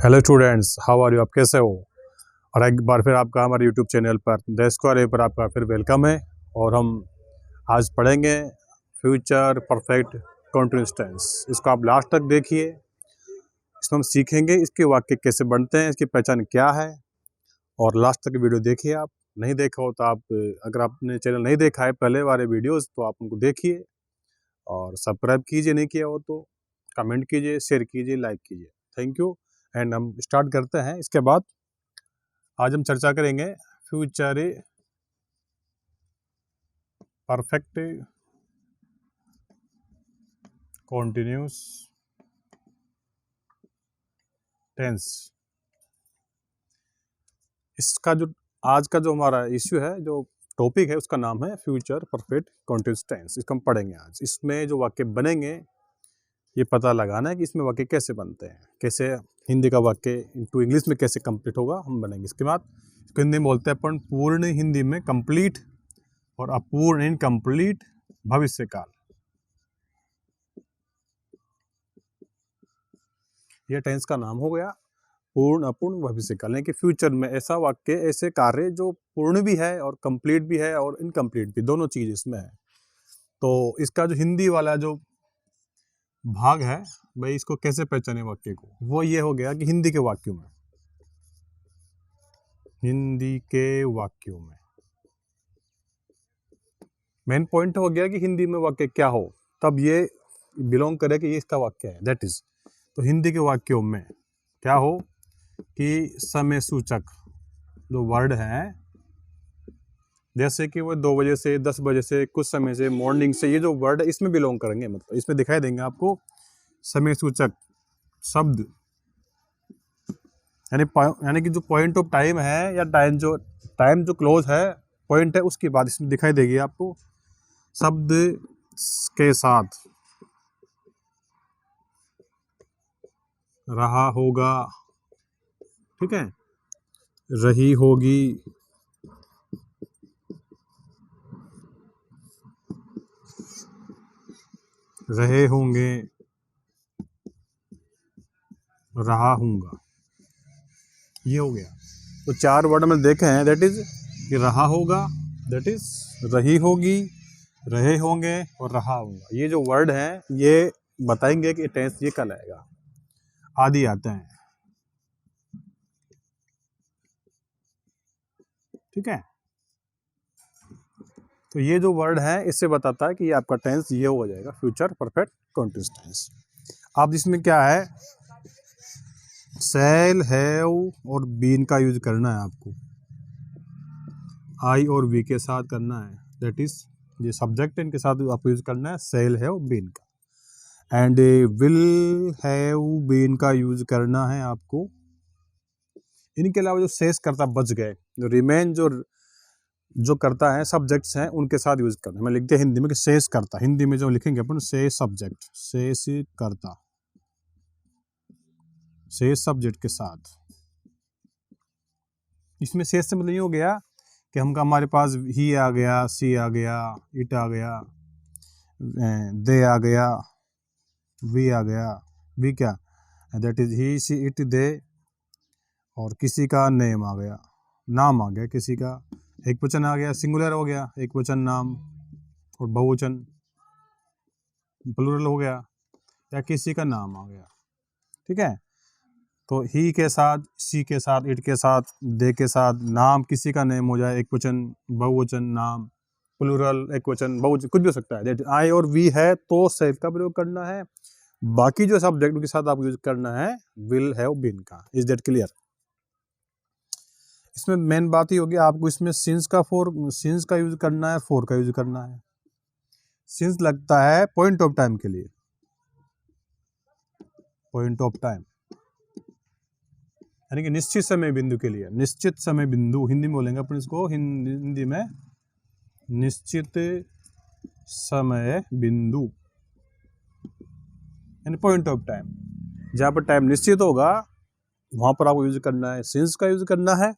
Hello students, how are you? आप कैसे हो? और एक बार फिर आपका हमारे यूट्यूब चैनल पर द स्क्वायर ए पर आपका फिर वेलकम है। और हम आज पढ़ेंगे फ्यूचर परफेक्ट कंटीन्यूअस टेंस। इसको आप लास्ट तक देखिए। इसमें हम सीखेंगे इसके वाक्य कैसे बनते हैं, इसकी पहचान क्या है। और लास्ट तक वीडियो देखिए। आप नहीं देखा हो तो आप, अगर आपने चैनल नहीं देखा है पहले वाले वीडियोज़, तो आप उनको देखिए और सब्सक्राइब कीजिए। नहीं किया हो तो कमेंट कीजिए, शेयर कीजिए, लाइक कीजिए। Thank you. एंड हम स्टार्ट करते हैं। इसके बाद आज हम चर्चा करेंगे फ्यूचर परफेक्ट कॉन्टिन्यूस टेंस। इसका जो आज का जो हमारा इश्यू है, जो टॉपिक है, उसका नाम है फ्यूचर परफेक्ट कॉन्टिन्यूस टेंस। इसको हम पढ़ेंगे आज। इसमें जो वाक्य बनेंगे ये पता लगाना है कि इसमें वाक्य कैसे बनते हैं, कैसे हिंदी का वाक्य इनटू इंग्लिश में कैसे कंप्लीट होगा, हम बनेंगे। इसके बाद इसको हिंदी में बोलते हैं अपन पूर्ण हिंदी में कंप्लीट और अपूर्ण इनकम्प्लीट भविष्यकाल। यह टेंस का नाम हो गया पूर्ण अपूर्ण भविष्यकाल, यानी कि फ्यूचर में ऐसा वाक्य, ऐसे कार्य जो पूर्ण भी है और कंप्लीट भी है और इनकम्प्लीट भी, दोनों चीज इसमें है। तो इसका जो हिंदी वाला जो भाग है भाई, इसको कैसे पहचाने वाक्य को, वो ये हो गया कि हिंदी के वाक्यों में मेन पॉइंट हो गया कि हिंदी में वाक्य क्या हो, तब ये बिलोंग करे कि ये इसका वाक्य है। दैट इज, तो हिंदी के वाक्यों में क्या हो कि समय सूचक जो वर्ड है, जैसे कि वो 2 बजे से 10 बजे से, कुछ समय से, मॉर्निंग से, ये जो वर्ड है इसमें बिलोंग करेंगे। मतलब इसमें दिखाई देंगे आपको समय सूचक शब्द, यानी कि जो पॉइंट ऑफ टाइम है, या टाइम जो क्लोज है, पॉइंट है, उसकी बात इसमें दिखाई देगी आपको शब्द के साथ। रहा होगा, ठीक है, रही होगी, रहे होंगे, रहा हूंगा, ये हो गया। तो 4 वर्ड में देखे हैं। दैट इज कि रहा होगा, दैट इज रही होगी, रहे होंगे और रहा होगा। ये जो वर्ड है ये बताएंगे कि टेंस ये कल आएगा, आदि आते हैं, ठीक है। तो ये जो वर्ड है इससे बताता है कि ये आपका टेंस ये हो जाएगा फ्यूचर परफेक्ट कंटीन्यूअस टेंस। अब इसमें क्या है, शैल, हैव और बीन का यूज करना है आपको, आई और वी के साथ करना है। दैट इज ये सब्जेक्ट, इनके साथ आपको यूज करना है शैल, हैव, बीन का। एंड विल, हैव, बीन का यूज करना है आपको। इनके अलावा जो शेष कर्ता बच गए, जो रिमेन जो करता है, सब्जेक्ट्स हैं, उनके साथ यूज करना है। मैं लिखते हैं हिंदी में कि शेष कर्ता, हिंदी में जो लिखेंगे अपन शेष सब्जेक्ट, शेष कर्ता, शेष सब्जेक्ट के साथ। इसमें शेष से मतलब ये हो गया कि हमारे पास ही आ गया, सी आ गया, इट आ गया, दे आ गया, वी आ गया। वी क्या, that is he, she, it, they, और किसी का नेम आ गया, नाम आ गया किसी का, एक वचन आ गया, सिंगुलर हो गया एक वचन नाम, और बहुवचन प्लूरल हो गया, या किसी का नाम आ गया, ठीक है। तो ही के साथ, सी के साथ, इट के साथ, दे के साथ, नाम किसी का नेम हो जाए, एक वचन, बहुवचन, नाम, प्लूरल, एक वचन, बहुवचन, कुछ भी हो सकता है। दैट आई और वी है तो सेफ का प्रयोग करना है। बाकी जो सब्जेक्ट के साथ आप यूज करना है विल, हैव, बीन का। Is that clear? इसमें मेन बात ही होगी आपको इसमें सिंस का यूज करना है, फॉर का यूज करना है। सिंस लगता है पॉइंट ऑफ टाइम के लिए, पॉइंट ऑफ टाइम यानी कि निश्चित समय बिंदु के लिए। निश्चित समय बिंदु हिंदी में बोलेंगे अपन इसको, हिंदी में निश्चित समय बिंदु यानी पॉइंट ऑफ टाइम। जहाँ पर टाइम निश्चित होगा वहां पर आपको यूज करना है सिंस का यूज करना है।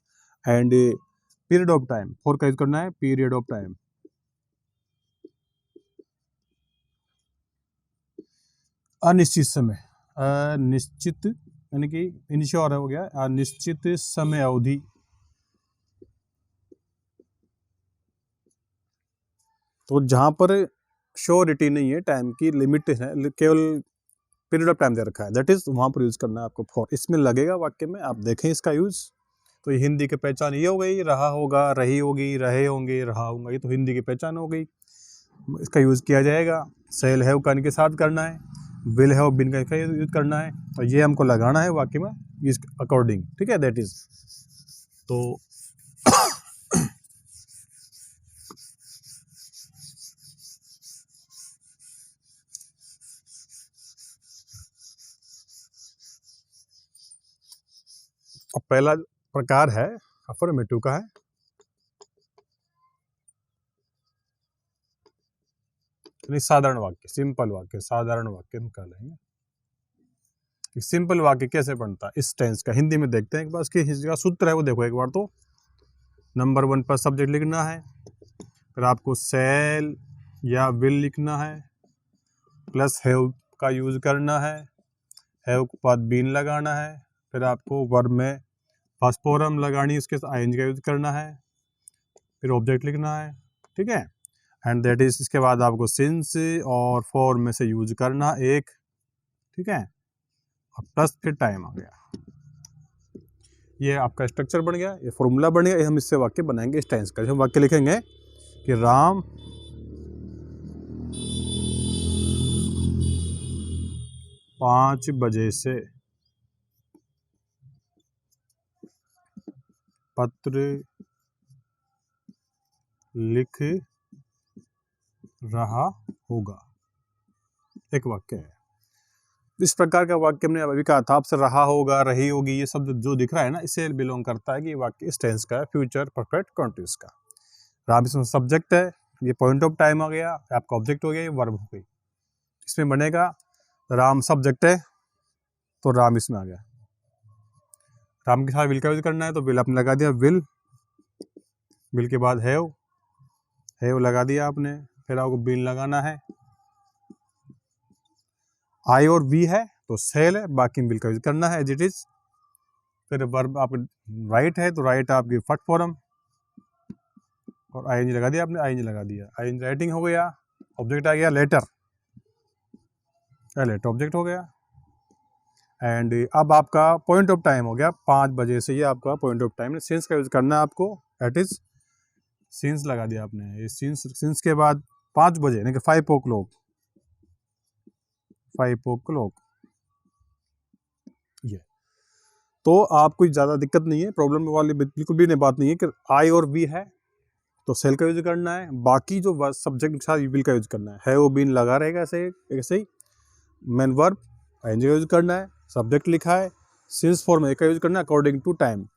And period of time, for का यूज करना है पीरियड ऑफ टाइम। अनिश्चित समय, अनिश्चित यानी कि इंश्योर हो गया, अनिश्चित समय अवधि। तो जहाँ पर श्योरिटी नहीं है, टाइम की लिमिट है, केवल पीरियड ऑफ टाइम दे रखा है, दैट इज वहाँ पर यूज़ करना है आपको फॉर। इसमें लगेगा वाक्य में, आप देखें इसका यूज़। तो ये हिंदी की पहचान ये हो गई, रहा होगा, रही होगी, रहे होंगे, रहा होगा, ये तो हिंदी की पहचान हो गई। इसका यूज़ किया जाएगा, सेल हैव कन के साथ करना है, विल हैव बिन का यूज़ करना है, और ये हमको लगाना है वाक्य में इस अकॉर्डिंग, ठीक है, दैट इज। तो अब पहला प्रकार है अफर्मेटिव का है, यानी साधारण वाक्य, सिंपल वाक्य, साधारण वाक्य हम कह लेंगे। सिंपल वाक्य कैसे बनता है इस टेंस का, हिंदी में देखते हैं एक बार। इसका सूत्र है वो देखो एक बार। तो नंबर 1 पर सब्जेक्ट लिखना है, फिर आपको सेल या विल लिखना है, प्लस हैव का यूज करना है, हैव के बाद बीन लगाना है, फिर आपको वर्ब में फर्स्ट फॉर्म लगानी, उसके साथ आईएनजी का यूज करना है, फिर ऑब्जेक्ट लिखना है, ठीक है, एंड दैट इज। इसके बाद आपको सिंस और फॉर में से यूज करना एक, ठीक है, और प्लस फिर टाइम आ गया। ये आपका स्ट्रक्चर बन गया, ये फॉर्मूला बन गया। हम इससे वाक्य बनाएंगे इस टेंस का। हम वाक्य लिखेंगे कि राम 5 बजे से पत्र लिख रहा होगा, एक वाक्य है। इस प्रकार का वाक्य हमने अभी कहा था आपसे, रहा होगा, रही होगी, ये शब्द जो दिख रहा है ना, इससे बिलोंग करता है कि ये वाक्य इस टेंस का है, फ्यूचर परफेक्ट कंटिन्यूअस का। राम इसमें सब्जेक्ट है, ये पॉइंट ऑफ टाइम आ गया, आपका ऑब्जेक्ट हो गया, ये वर्ब हो गई। इसमें बनेगा राम सब्जेक्ट है तो राम इसमें आ गया, राम के साथ विल का यूज करना है तो विल आपने लगा दिया, विल, विल के बाद हैव लगा दिया आपने, फिर आपको बीन लगाना है, आई और वी है तो सेल है, बाकी विल का यूज करना है एज इट इज। फिर वर्ब आप राइट है तो राइट आपकी फर्स्ट फॉर्म, और आईएनजी लगा दिया आपने, आईएनजी लगा दिया, आईएनजी राइटिंग हो गया, ऑब्जेक्ट आ गया लेटर, लेटर ऑब्जेक्ट हो गया। एंड अब आपका पॉइंट ऑफ टाइम हो गया 5 बजे से, ये आपका पॉइंट ऑफ टाइम है। सिंस का यूज करना है आपको, दैट इज सिंस लगा दिया आपने, ये सिंस के बाद 5 बजे यानी कि 5 o'clock, 5 o'clock ये। तो आपको ज़्यादा दिक्कत नहीं है, प्रॉब्लम वाली बिल्कुल भी नहीं बात नहीं है कि आई और वी है तो सेल का यूज करना है, बाकी जो सब्जेक्ट के साथ विल का यूज करना है वो बीन लगा रहेगा ऐसे ही। मेन वर्ब आईएनजी का यूज करना है, सब्जेक्ट लिखा है, सिंस फॉर्म में का यूज करना है according to time,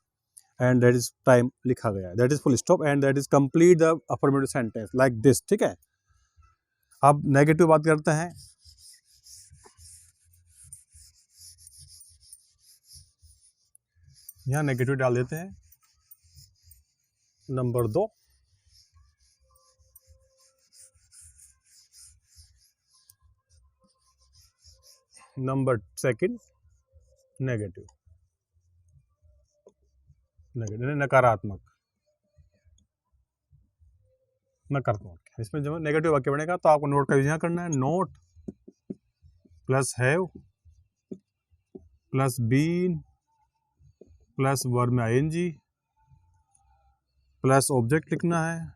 and that is time लिखा गया है, that is full stop, and that is complete the affirmative sentence like this, ठीक है। अब नेगेटिव बात करते हैं। यहाँ नेगेटिव डाल देते हैं नंबर 2, नंबर 2 नेगेटिव, नकारात्मक, इसमें जब नेगेटिव वाक्य बनेगा तो आपको नोट का यूज यहाँ करना है, not plus have plus been plus verb में आईएनजी प्लस ऑब्जेक्ट लिखना है,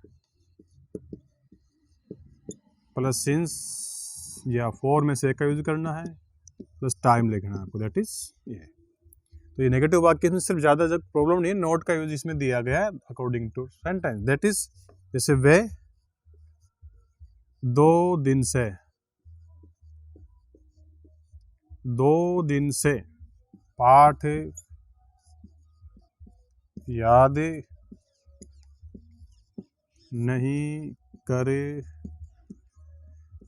प्लस सिंस या फॉर में से का यूज करना है, प्लस टाइम लिखना है आपको, दैट इज ये। तो ये नेगेटिव वाक्य में सिर्फ ज़्यादा जब प्रॉब्लम नहीं है, नोट का यूज इसमें दिया गया है according to sentence, that is जैसे वे 2 दिन से, 2 दिन से पाठ याद नहीं कर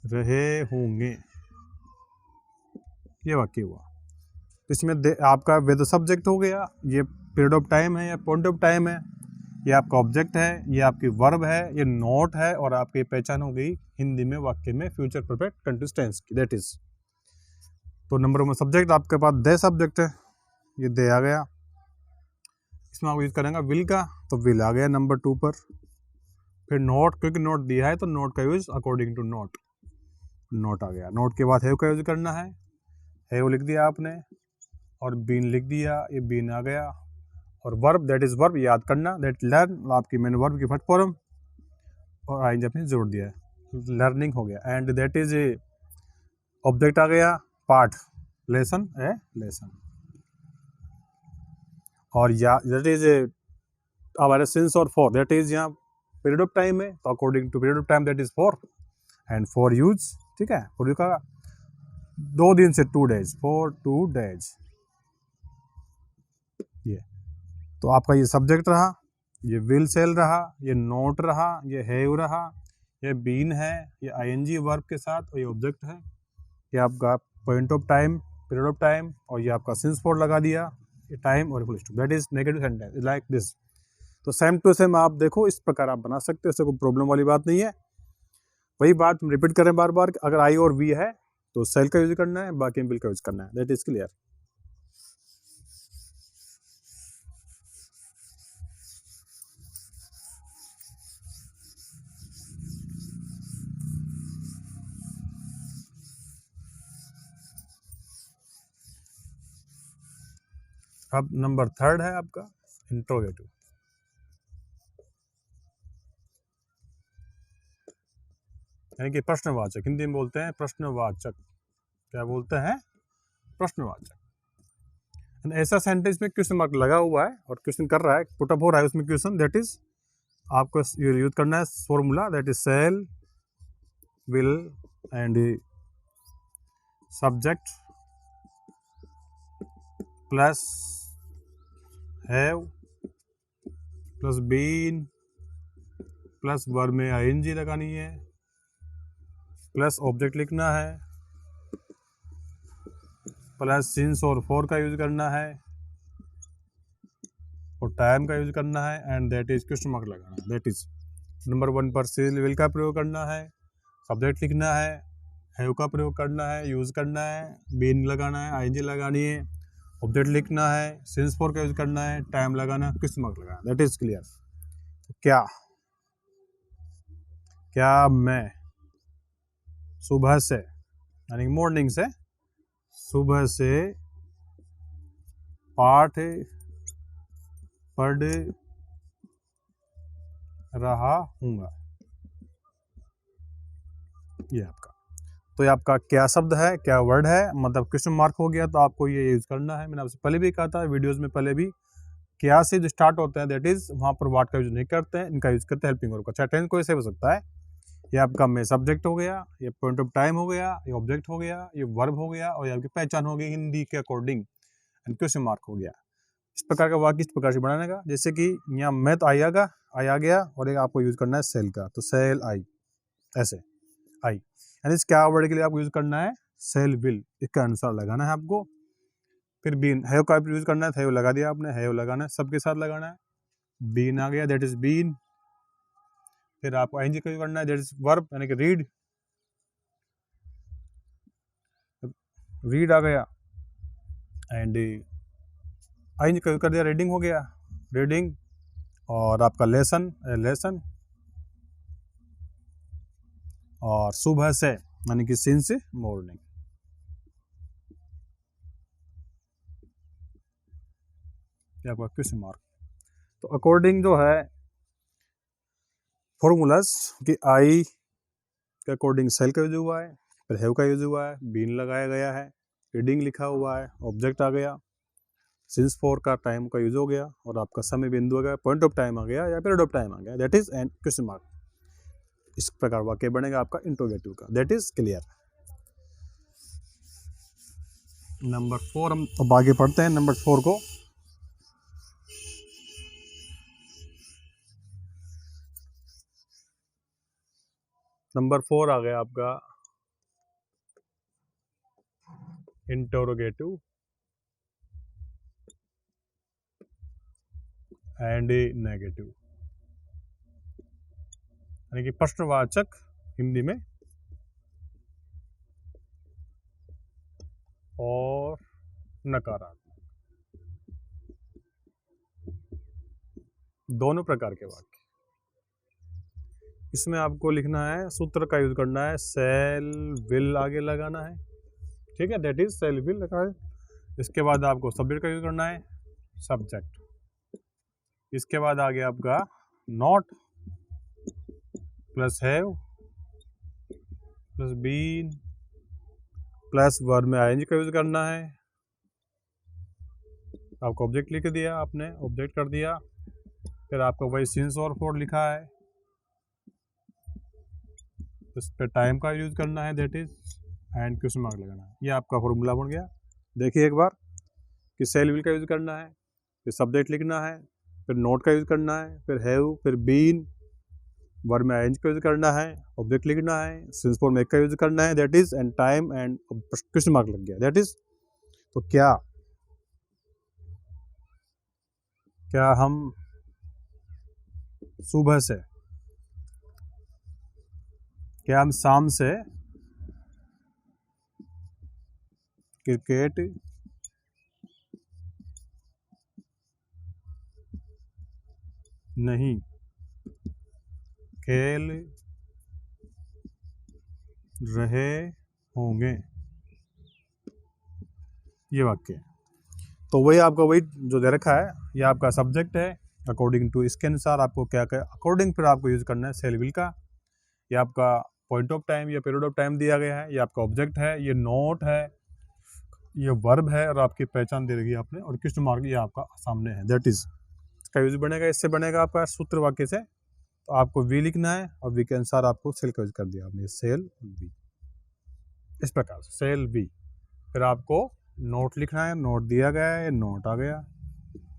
रहे होंगे, ये वाक्य हुआ। इसमें आपका विद सब्जेक्ट हो गया, ये पीरियड ऑफ टाइम है या पॉइंट ऑफ टाइम है, ये आपका ऑब्जेक्ट है, ये आपकी वर्ब है, ये नोट है, और आपकी पहचान हो गई हिंदी में वाक्य में फ्यूचर परफेक्ट कंटिन्यूअस टेंस की, दैट इज। तो नंबर 1 सब्जेक्ट आपके पास दे सब्जेक्ट है, ये दे आ गया, इसमें आपको यूज़ करेंगे विल का, तो विल आ गया नंबर 2 पर। फिर नोट, क्योंकि नोट दिया है तो नोट का use according to note, note आ गया। नोट के बाद हैव का यूज़ करना है, हैव लिख दिया आपने, और बीन लिख दिया, ये बीन आ गया। और वर्ब, दैट इज़ वर्ब याद करना, दैट लर्न आपकी मैंने वर्ब की फर्स्ट फॉर्म, और आई अपने जोड़ दिया है, लर्निंग हो गया। And that is a object आ गया, पार्ट, लेसन है लेसन। और या दैट इज ए हमारे सिंस और फॉर, दैट इज यहाँ पीरियड ऑफ टाइम है, तो according to period of time that is for. And for use, ठीक है, फॉर यू का 2 दिन से 2 days, फॉर 2 days। ये तो आपका ये सब्जेक्ट रहा, ये विल सेल रहा, ये नोट रहा, ये हैव रहा, ये बीन है, ये आईएनजी वर्ब के साथ, और ये ऑब्जेक्ट है, ये आपका point of time, period of time, और ये आपका सिंस फॉर लगा दिया, ये टाइम और full stop, that is negative sentence like this. तो सेम टू सेम आप देखो, इस प्रकार आप बना सकते हो, इससे कोई प्रॉब्लम वाली बात नहीं है। वही बात हम रिपीट करें बार बार, अगर आई और वी है तो सेल का यूज करना है, बाकी विल का यूज करना है, दैट इज क्लियर। अब नंबर 3 है आपका इंट्रोगेटिव, यानी कि प्रश्नवाचक, हिंदी में बोलते हैं प्रश्नवाचक। क्या बोलते हैं? प्रश्नवाचक। ऐसा सेंटेंस में क्वेश्चन मार्क लगा हुआ है और क्वेश्चन कर रहा है, पुट अप हो रहा है उसमें क्वेश्चन, दैट इज आपको यूज करना है formula, that is shall will and subject plus have plus been plus verb में आईएनजी लगानी है, प्लस ऑब्जेक्ट लिखना है, प्लस सिंस और फॉर का यूज करना है, और टाइम का यूज करना है, and that is question mark लगाना है। दैट इज नंबर 1 पर सेल विल का प्रयोग करना है, सब्जेक्ट लिखना है, हैव का प्रयोग करना है, यूज करना है, बीन लगाना है, आईएनजी लगानी है, ऑब्जेक्ट लिखना है, सिंस फॉर का यूज करना है, टाइम लगाना है, क्वेश्चन मार्क लगाना है। That is clear. क्या मैं सुबह से, यानी मॉर्निंग से, सुबह से पाठ पढ़ रहा हूँगा, ये आपका। तो ये आपका क्या शब्द है, क्या वर्ड है, मतलब क्वेश्चन मार्क हो गया, तो आपको ये यूज करना है। मैंने आपसे पहले भी कहा था वीडियोस में पहले भी, क्या से जो स्टार्ट होता है दैट इज वहाँ पर वाट का यूज नहीं करते हैं, इनका यूज करते हैं हेल्पिंग वर्ब का। चाहे टेंस कोई से हो सकता है। ये आपका मैं सब्जेक्ट हो गया, ये पॉइंट ऑफ टाइम हो गया, ये ऑब्जेक्ट हो गया, ये वर्ब हो गया, और ये आपकी पहचान हो गई हिंदी के अकॉर्डिंग, एंड क्वेश्चन मार्क हो गया। इस प्रकार का वाक्य इस प्रकार से बनाने का, जैसे कि यहाँ मैं तो आई आ गया, और एक आपको यूज करना है सेल का, तो सेल आई, ऐसे आई, यानी इस क्या वर्ड के लिए आपको यूज करना है सेल विल, इसके अनुसार लगाना है आपको। फिर बीन, हैव का यूज करना है, हैव लगा दिया आपने, हैव लगाना है, सबके साथ लगाना है, बीन आ गया, दैट इज बीन। फिर आपको आईएनजी का यूज करना है, दैट इज वर्ब, यानी कि रीड, रीड आ गया, एंड आईएनजी का यूज कर दिया, रीडिंग हो गया, रीडिंग। और आपका लेसन, लेसन। और सुबह से, यानी कि सिंस मॉर्निंग। क्या आपका क्वेश्चन मार्क। तो अकॉर्डिंग जो है फॉर्मूलाज कि आई के अकॉर्डिंग सेल का यूज हुआ है, फिर हैव का यूज हुआ है, बीन लगाया गया है, रीडिंग लिखा हुआ है, ऑब्जेक्ट आ गया, सिंस फॉर का टाइम का यूज हो गया, और आपका समय बिंदु आ गया, पॉइंट ऑफ टाइम आ गया, या पीरियड ऑफ टाइम आ गया, that is and question mark. इस प्रकार वाक्य बनेगा आपका इंट्रोगेटिव का। That is clear. नंबर 4 हम अब आगे पढ़ते हैं, नंबर 4 को। नंबर 4 आ गया आपका इंटरोगेटिव एंड नेगेटिव, यानी कि प्रश्नवाचक हिंदी में, और नकारात्मक। दोनों प्रकार के वाक्य। इसमें आपको लिखना है, सूत्र का यूज करना है, सेल विल आगे लगाना है, ठीक है, दैट इज सेल विल लगा है। इसके बाद आपको सब्जेक्ट का यूज करना है, सब्जेक्ट। इसके बाद आ गया आपका not plus have plus been plus verb में आईएनजी का यूज करना है। आपको ऑब्जेक्ट लिख दिया, आपने ऑब्जेक्ट कर दिया। फिर आपको वही सिंस और फॉर लिखा है, इस पे टाइम का यूज करना है, that is and question mark लगाना है। ये आपका फॉर्मूला बन गया। देखिए एक बार कि सेल विल का यूज करना है, फिर सब्जेक्ट लिखना है, फिर नोट का यूज करना है, फिर हैव, फिर बीन, वर्ब में आईएनजी का यूज करना है, ऑब्जेक्ट लिखना है, सिंस फॉर मेक का यूज करना है, that is and time and question mark लग गया, दैट इज। तो क्या हम सुबह से, क्या हम शाम से क्रिकेट नहीं खेल रहे होंगे? ये वाक्य। तो वही आपका वही जो दे रखा है, ये आपका सब्जेक्ट है। अकॉर्डिंग टू, इसके अनुसार आपको क्या क्या अकॉर्डिंग फिर आपको यूज करना है सेल विल का। ये आपका पॉइंट ऑफ टाइम या पीरियड ऑफ टाइम दिया गया है, ये आपका ऑब्जेक्ट है, ये नोट है, ये वर्ब है, और आपकी पहचान दे रही है आपने, और क्वेश्चन मार्क ये आपका सामने है, दैट इज। इसका यूज बनेगा, इससे बनेगा आपका सूत्र वाक्य से। तो आपको वी लिखना है, और वी के अनुसार आपको सेल का यूज कर दिया आपने, सेल वी। इस प्रकार से सेल वी। फिर आपको नोट लिखना है, नोट दिया गया है, नोट आ गया,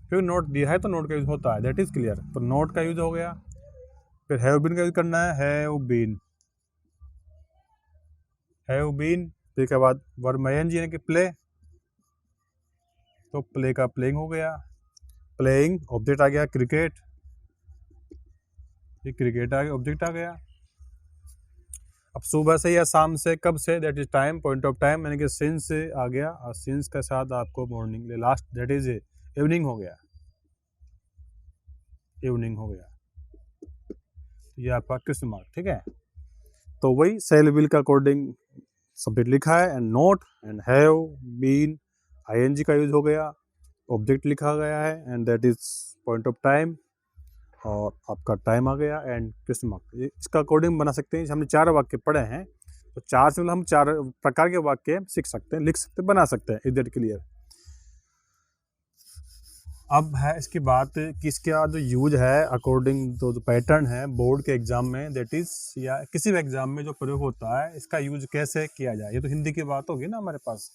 क्योंकि नोट दिया है तो नोट का यूज होता है, दैट इज क्लियर। तो नोट का यूज हो गया। फिर हैव बीन का यूज करना है, हैव बीन, हैव बीन। फिर के बाद वर्ब में आईएनजी यानी कि प्ले, तो प्ले का प्लेइंग हो गया, प्लेइंग ऑब्जेक्ट आ गया, क्रिकेट, ये क्रिकेट आ गया, ऑब्जेक्ट आ गया। अब सुबह से या शाम से, कब से, that is time, point of time यानी कि सिंस से आ गया, और सिंस के साथ आपको morning last, that is evening हो गया, इवनिंग हो गया। ये आपका क्वेश्चन मार्क, ठीक है। तो वही सेल विल का अकॉर्डिंग सब्जेक्ट लिखा है, and not and have been, ING का यूज हो गया, ऑब्जेक्ट लिखा गया है, and that is point of time, और आपका टाइम आ गया, एंड क्वेश्चन मार्क। इसका अकॉर्डिंग बना सकते हैं। हमने 4 वाक्य पढ़े हैं, तो 4 से मतलब हम 4 प्रकार के वाक्य सीख सकते हैं, लिख सकते हैं, बना सकते हैं। Is that clear? अब है इसकी बात कि इसका जो यूज है अकॉर्डिंग तो जो पैटर्न है बोर्ड के एग्जाम में, दैट इज, या किसी भी एग्जाम में जो प्रयोग होता है, इसका यूज कैसे किया जाए। ये तो हिंदी की बात होगी ना हमारे पास,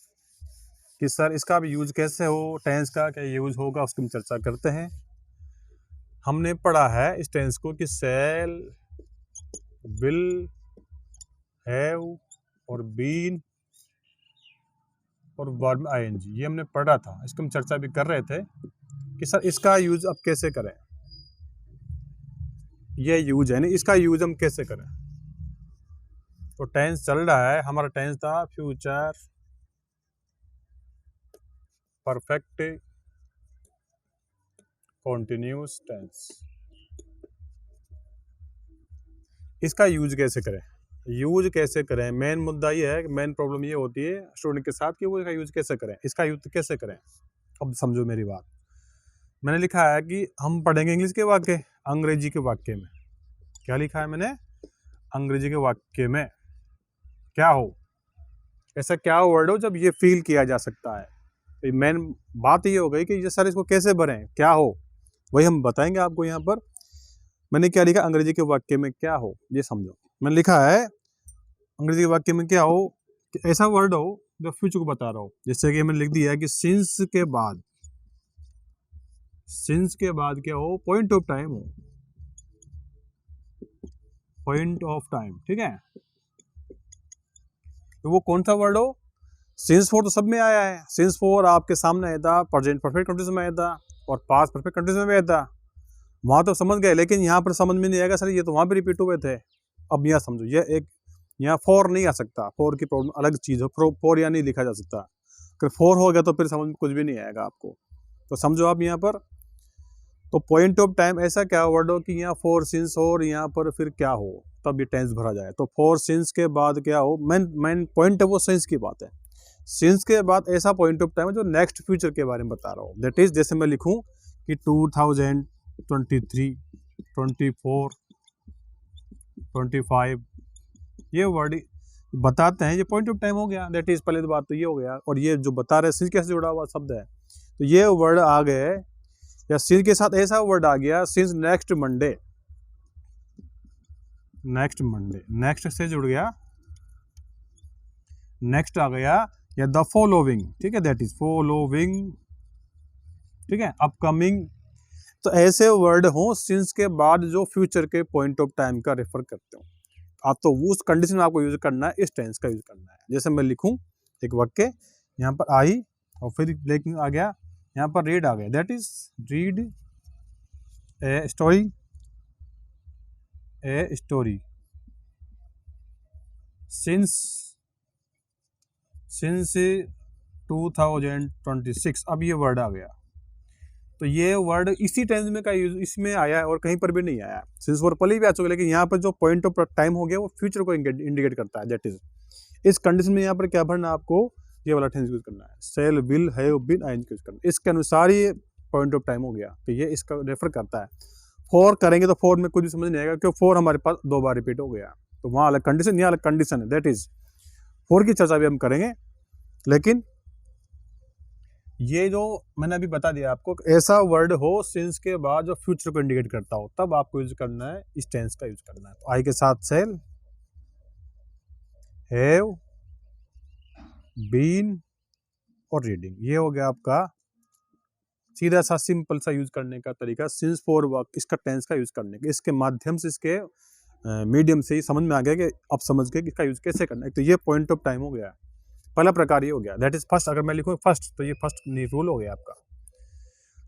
कि सर इसका भी यूज कैसे हो, टेंस का क्या यूज होगा, उसकी हम चर्चा करते हैं। हमने पढ़ा है इस टेंस को कि सेल, विल, हैव और बीन और वर्ब आईएनजी, ये हमने पढ़ा था। इसको हम चर्चा भी कर रहे थे कि सर इसका यूज अब कैसे करें, ये यूज है नहीं, इसका यूज हम कैसे करें। तो टेंस चल रहा है, हमारा टेंस था फ्यूचर परफेक्ट कॉन्टिन्यूस टेंस। इसका यूज कैसे करें, यूज कैसे करें, मेन मुद्दा ये है, मेन प्रॉब्लम ये होती है स्टूडेंट के साथ कि वो इसका यूज कैसे करें, इसका यूज कैसे करें। अब समझो मेरी बात, मैंने लिखा है कि हम पढ़ेंगे इंग्लिश के वाक्य, अंग्रेजी के वाक्य में। क्या लिखा है मैंने? अंग्रेजी के वाक्य में क्या हो, ऐसा क्या वर्ड हो जब ये फील किया जा सकता है। तो मेन बात ये हो गई कि ये सर इसको कैसे भरें, क्या हो, वही हम बताएंगे आपको। यहाँ पर मैंने क्या लिखा, अंग्रेजी के वाक्य में क्या हो, ये समझो। मैंने लिखा है अंग्रेजी के वाक्य में क्या हो कि ऐसा वर्ड हो जो फ्यूचर को बता रहा हो। जैसे कि मैंने लिख दिया है कि सिंस के बाद, सिंस के बाद क्या हो, पॉइंट ऑफ टाइम हो, पॉइंट ऑफ टाइम, ठीक है। तो वो कौन सा वर्ड हो, सिंस फॉर तो सब में आया है, सिंस फॉर आपके सामने आया था, प्रेजेंट परफेक्ट कंडीशन में आया था, और पास्ट परफेक्ट कंडीशन में आया था। वहां तो समझ गए, लेकिन यहाँ पर समझ में नहीं आएगा सर ये तो वहां पे रिपीट हुए थे। अब यहाँ समझो, ये एक यहाँ फॉर नहीं आ सकता, फॉर की प्रॉब्लम अलग चीज है, फॉर यहाँ नहीं लिखा जा सकता। अगर फॉर हो गया तो फिर समझ में कुछ भी नहीं आएगा आपको। तो समझो आप यहाँ पर, तो पॉइंट ऑफ टाइम ऐसा क्या वर्ड हो कि यहाँ फोर सिंस हो और यहाँ पर फिर क्या हो, तब ये टेंस भरा जाए। तो फोर सिंस के बाद क्या हो, मेन पॉइंट है वो सिंस की बात है। सिंस के बाद ऐसा पॉइंट ऑफ टाइम है जो नेक्स्ट फ्यूचर के बारे में बता रहा हूँ। दैट इज, जैसे मैं लिखूँ कि 2023, 24, 25, ये वर्ड बताते हैं, ये पॉइंट ऑफ टाइम हो गया। दैट इज, पहले तो बात तो ये हो गया। और ये जो बता रहे सिंस कैसे जुड़ा हुआ शब्द है, तो ये वर्ड आ गए, या सिंस के साथ ऐसा वर्ड आ गया, सिंस नेक्स्ट मंडे, नेक्स्ट से जुड़ गया, नेक्स्ट आ गया, या द फॉलोइंग, ठीक है, दैट इज फॉलोइंग, ठीक है, अपकमिंग। तो ऐसे वर्ड हो सिंस के बाद जो फ्यूचर के पॉइंट ऑफ टाइम का रेफर करते हो आप, तो उस कंडीशन में आपको यूज करना है, इस टेंस का यूज करना है। जैसे मैं लिखूं एक वाक्य, यहाँ पर आई और फिर लेकिन आ गया, यहाँ पर रीड आ गया, that is read a story, since 2026, अब ये वर्ड आ गया। तो ये वर्ड इसी टेंस में का यूज इसमें आया है और कहीं पर भी नहीं आया। सिंस वर्ड पहले भी आ चुका है, लेकिन यहाँ पर जो पॉइंट ऑफ टाइम हो गया वो फ्यूचर को इंडिकेट करता है। दैट इज, इस कंडीशन में यहाँ पर क्या भरना, आपको ये वाला टेंस यूज करना है, shall, will, have been, ING use करना है। इसके अनुसार ये पॉइंट ऑफ टाइम हो गया, तो ये इसका रेफर करता है। फॉर करेंगे तो फॉर में कुछ भी समझ नहीं आएगा, क्योंकि फॉर हमारे पास 2 बार रिपीट हो गया, तो वहाँ अलग कंडीशन, यहाँ अलग कंडीशन है। दैट इज, फॉर की चर्चा भी हम करेंगे, लेकिन ये जो मैंने अभी बता दिया आपको, ऐसा वर्ड हो सिंस के बाद जो फ्यूचर को इंडिकेट करता हो, तब आपको यूज करना है, इस टेंस का यूज करना है। तो आई के साथ सेल, हैव, बीन और रीडिंग, ये हो गया आपका सीधा सा सिंपल सा यूज करने का तरीका, सिंस फॉर वर्क, इसका टेंस का यूज करने का। इसके माध्यम से, इसके मीडियम से ही समझ में आ गया कि आप समझ गए कि इसका यूज कैसे करना है। तो ये पॉइंट ऑफ टाइम हो गया, पहला प्रकार ये हो गया, दैट इज फर्स्ट। अगर मैं लिखूँ फर्स्ट, तो ये फर्स्ट रूल हो गया आपका।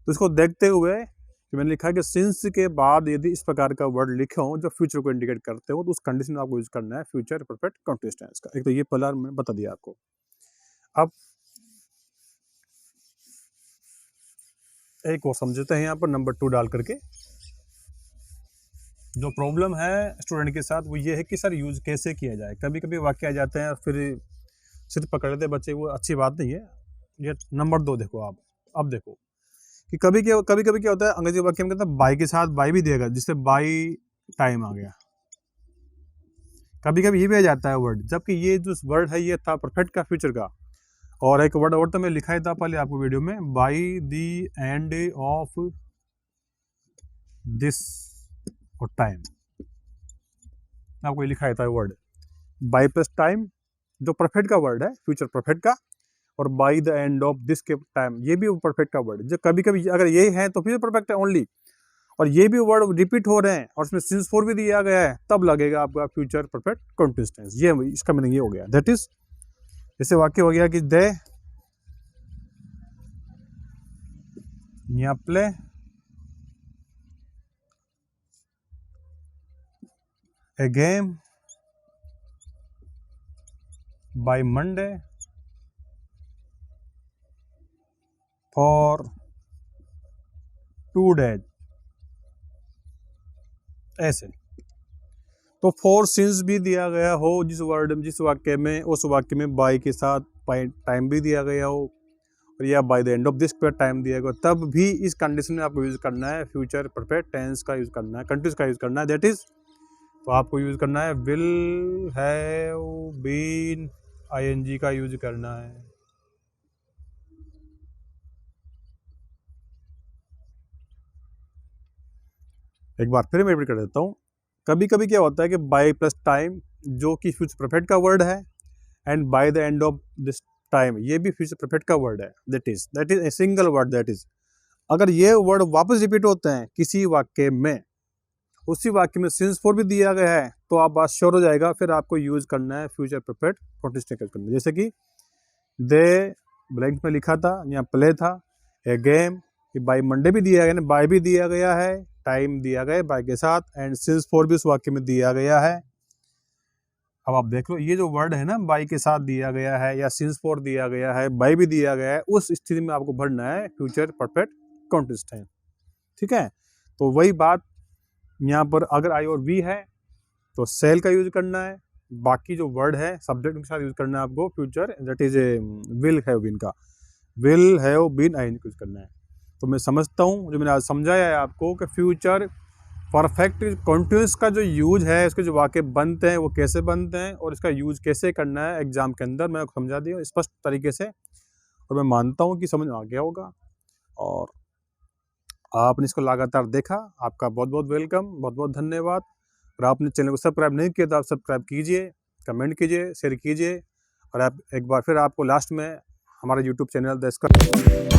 तो इसको देखते हुए कि मैंने लिखा है कि सिंस के बाद यदि इस प्रकार का वर्ड लिखे हो जो फ्यूचर को इंडिकेट करते हो, तो उस कंडीशन में आपको यूज करना है फ्यूचर परफेक्ट कंटीन्यूअस टेंस का। एक तो ये पहला मैंने बता दिया आपको। अब एक और समझते हैं यहाँ पर नंबर 2 डाल करके। जो प्रॉब्लम है स्टूडेंट के साथ वो ये है कि सर यूज कैसे किया जाए। कभी कभी वाक्य आ जाते हैं और फिर सिर्फ पकड़ लेते बच्चे, वो अच्छी बात नहीं है। ये नंबर 2 देखो आप, अब देखो कि कभी कभी क्या होता है, अंग्रेजी वाक्य में कहता है बाई के साथ बाई भी देगा, जिससे बाई टाइम आ गया। कभी कभी ये भी आ जाता है वर्ड, जबकि ये जो वर्ड है ये था परफेक्ट का, फ्यूचर का। और एक वर्ड और तो मैं लिखा ही था पहले आपको वीडियो में, by the end of this और टाइम, आपको ये लिखा था वर्ड बाई प्लस टाइम, जो परफेक्ट का वर्ड है, फ्यूचर परफेक्ट का। और by the end of this के टाइम, ये भी परफेक्ट का वर्ड। जो कभी कभी अगर ये है तो फ्यूचर परफेक्ट है ओनली, और ये भी वर्ड रिपीट हो रहे हैं और उसमें सिंस फॉर भी दिया गया है, तब लगेगा आपका फ्यूचर परफेक्ट कंटीन्यूअस टेंस। ये इसका मीनिंग ये हो गया। दैट इज, जैसे वाक्य हो गया कि they play a game by Monday for 2 days, ऐसे। तो फॉर सिंस भी दिया गया हो जिस वाक्य में, उस वाक्य में बाय के साथ टाइम भी दिया गया हो, और या by the end of this पर टाइम दिया गया, तब भी इस कंडीशन में आपको यूज करना है फ्यूचर परफेक्ट टेंस का यूज करना है, कंटीन्यूअस का यूज करना है। दैट इज, तो आपको यूज करना है विल, हैव बीन, आईएनजी का यूज करना है। एक बार फिर मैं रिपीट कर देता हूँ। कभी कभी क्या होता है कि बाय प्लस टाइम, जो कि फ्यूचर परफेक्ट का वर्ड है, and by the end of this time, ये भी फ्यूचर परफेक्ट का वर्ड है। That is a single word. That is, अगर ये वर्ड वापस रिपीट होते हैं किसी वाक्य में, उसी वाक्य में सिंस फॉर भी दिया गया है, तो आप बात श्योर हो जाएगा, फिर आपको यूज करना है फ्यूचर परफेक्ट कंटीन्यूअस टेंस करना। जैसे कि दे ब्लैंक में लिखा था, यहाँ प्ले था, ए गेम, बाय मंडे भी दिया गया, बाय भी दिया गया है, टाइम दिया गया है बाय के साथ, एंड सिंस फॉर भी उस वाक्य में दिया गया है। अब आप देख लो, ये जो वर्ड है ना, बाय के साथ दिया गया है या सिंस फॉर दिया गया है, बाय भी दिया गया है, उस स्थिति में आपको भरना है फ्यूचर परफेक्ट कंटीन्यूअस टेंस। ठीक है। तो वही बात यहाँ पर, अगर आई और वी है तो सेल का यूज करना है, बाकी जो वर्ड है सब्जेक्ट के साथ यूज करना है आपको future, that is a will have been का, will have been I use करना है। तो मैं समझता हूँ, जो मैंने आज समझाया है आपको कि फ्यूचर परफेक्ट कॉन्टिन्यूस का जो यूज है, इसके जो वाक्य बनते हैं वो कैसे बनते हैं और इसका यूज कैसे करना है एग्जाम के अंदर, मैं समझा दिया स्पष्ट तरीके से, और मैं मानता हूँ कि समझ में आ गया होगा और आपने इसको लगातार देखा। आपका बहुत बहुत वेलकम, बहुत बहुत धन्यवाद। और आपने चैनल को सब्सक्राइब नहीं किया तो आप सब्सक्राइब कीजिए, कमेंट कीजिए, शेयर कीजिए, और आप एक बार फिर आपको लास्ट में हमारा यूट्यूब चैनल द स्क्वायर